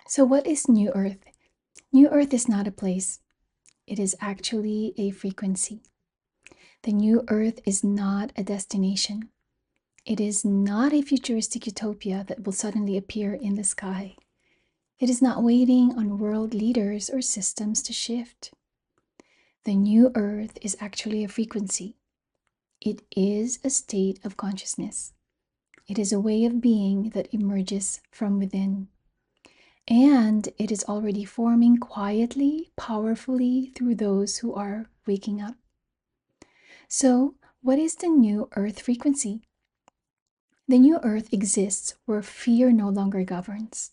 So, what is New Earth? New Earth is not a place, it is actually a frequency. The New Earth is not a destination, it is not a futuristic utopia that will suddenly appear in the sky. It is not waiting on world leaders or systems to shift. The New Earth is actually a frequency. It is a state of consciousness. It is a way of being that emerges from within. And it is already forming quietly, powerfully through those who are waking up. So, what is the New Earth frequency? The New Earth exists where fear no longer governs,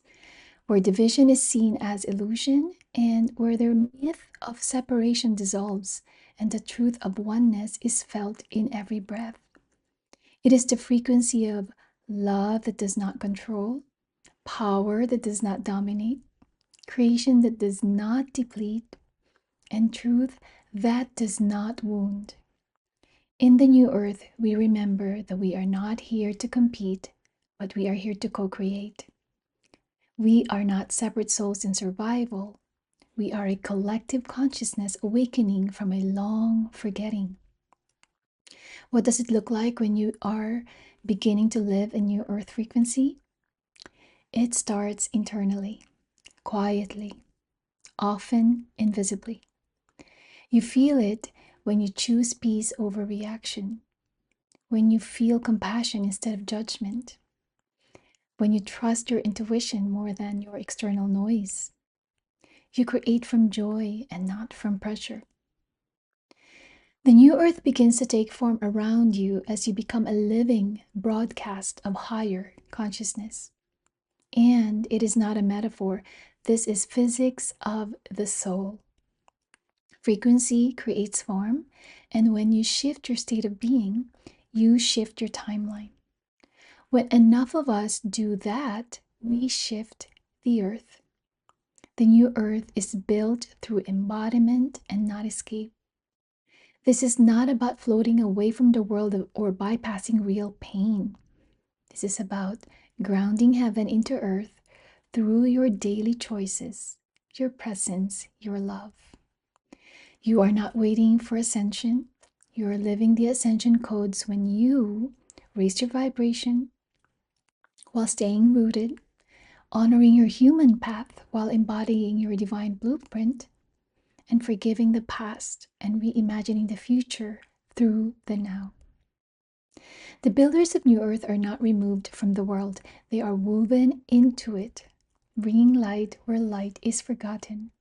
where division is seen as illusion, and where the myth of separation dissolves and the truth of oneness is felt in every breath. It is the frequency of love that does not control, power that does not dominate, creation that does not deplete, and truth that does not wound. In the new earth, we remember that we are not here to compete, but we are here to co create. We are not separate souls in survival. We are a collective consciousness awakening from a long forgetting. What does it look like when you are beginning to live a new earth frequency? It starts internally, quietly, often invisibly. You feel it when you choose peace over reaction, when you feel compassion instead of judgment, when you trust your intuition more than your external noise. You create from joy and not from pressure. The new earth begins to take form around you as you become a living broadcast of higher consciousness. And it is not a metaphor, this is physics of the soul. Frequency creates form, and when you shift your state of being, you shift your timeline. When enough of us do that, we shift the earth. The new earth is built through embodiment and not escape. This is not about floating away from the world or bypassing real pain. This is about grounding heaven into earth through your daily choices, your presence, your love. You are not waiting for ascension. You are living the ascension codes when you raise your vibration while staying rooted, honoring your human path while embodying your divine blueprint, and forgiving the past and reimagining the future through the now. The builders of New Earth are not removed from the world, they are woven into it, bringing light where light is forgotten.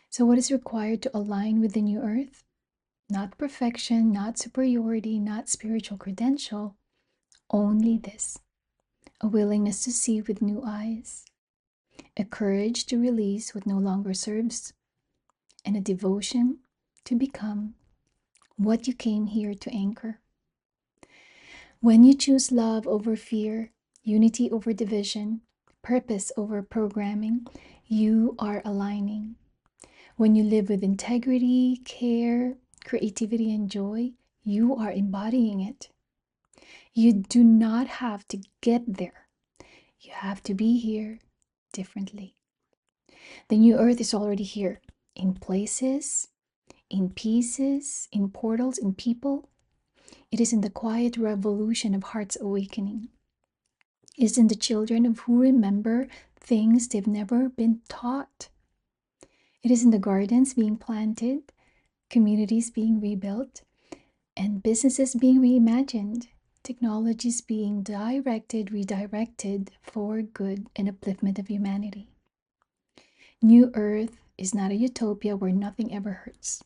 So, what is required to align with the New Earth? Not perfection, not superiority, not spiritual credential, only this: a willingness to see with new eyes, a courage to release what no longer serves, and a devotion to become what you came here to anchor. When you choose love over fear, unity over division, purpose over programming, you are aligning. When you live with integrity, care, creativity, and joy, you are embodying it. You do not have to get there. You have to be here differently. The new earth is already here, in places, in pieces, in portals, in people. It is in the quiet revolution of heart's awakening. It is in the children of who remember things they've never been taught. It is in the gardens being planted, communities being rebuilt, and businesses being reimagined, technologies being redirected for good and upliftment of humanity. New Earth is not a utopia where nothing ever hurts.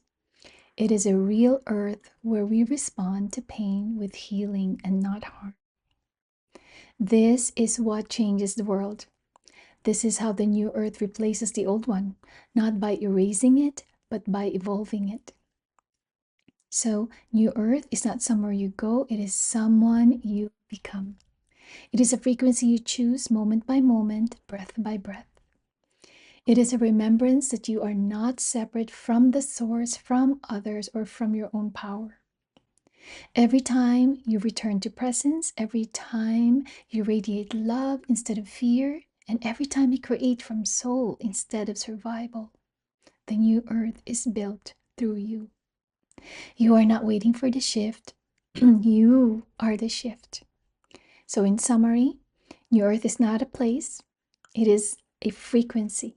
It is a real earth where we respond to pain with healing and not harm. This is what changes the world. This is how the new earth replaces the old one, not by erasing it, but by evolving it. So, new earth is not somewhere you go, it is someone you become. It is a frequency you choose moment by moment, breath by breath. It is a remembrance that you are not separate from the source, from others, or from your own power. Every time you return to presence, every time you radiate love instead of fear, And every time you create from soul instead of survival, the new earth is built through you. You are not waiting for the shift, you are the shift. So, in summary, new earth is not a place, it is a frequency.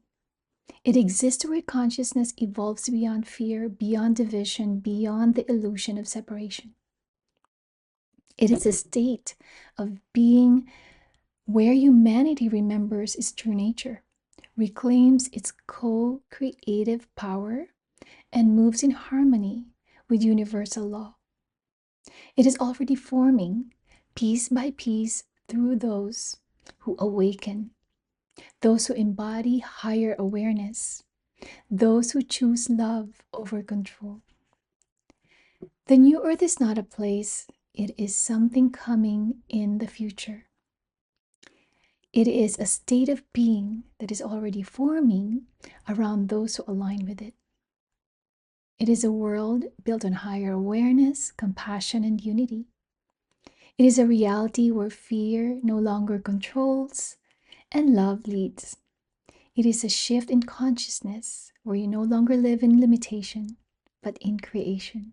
It exists where consciousness evolves beyond fear, beyond division, beyond the illusion of separation. It is a state of being where humanity remembers its true nature, reclaims its co creative power, and moves in harmony with universal law. It is already forming piece by piece through those who awaken, those who embody higher awareness, those who choose love over control. The new earth is not a place, it is something coming in the future. It is a state of being that is already forming around those who align with it. It is a world built on higher awareness, compassion, and unity. It is a reality where fear no longer controls and love leads. It is a shift in consciousness where you no longer live in limitation, but in creation.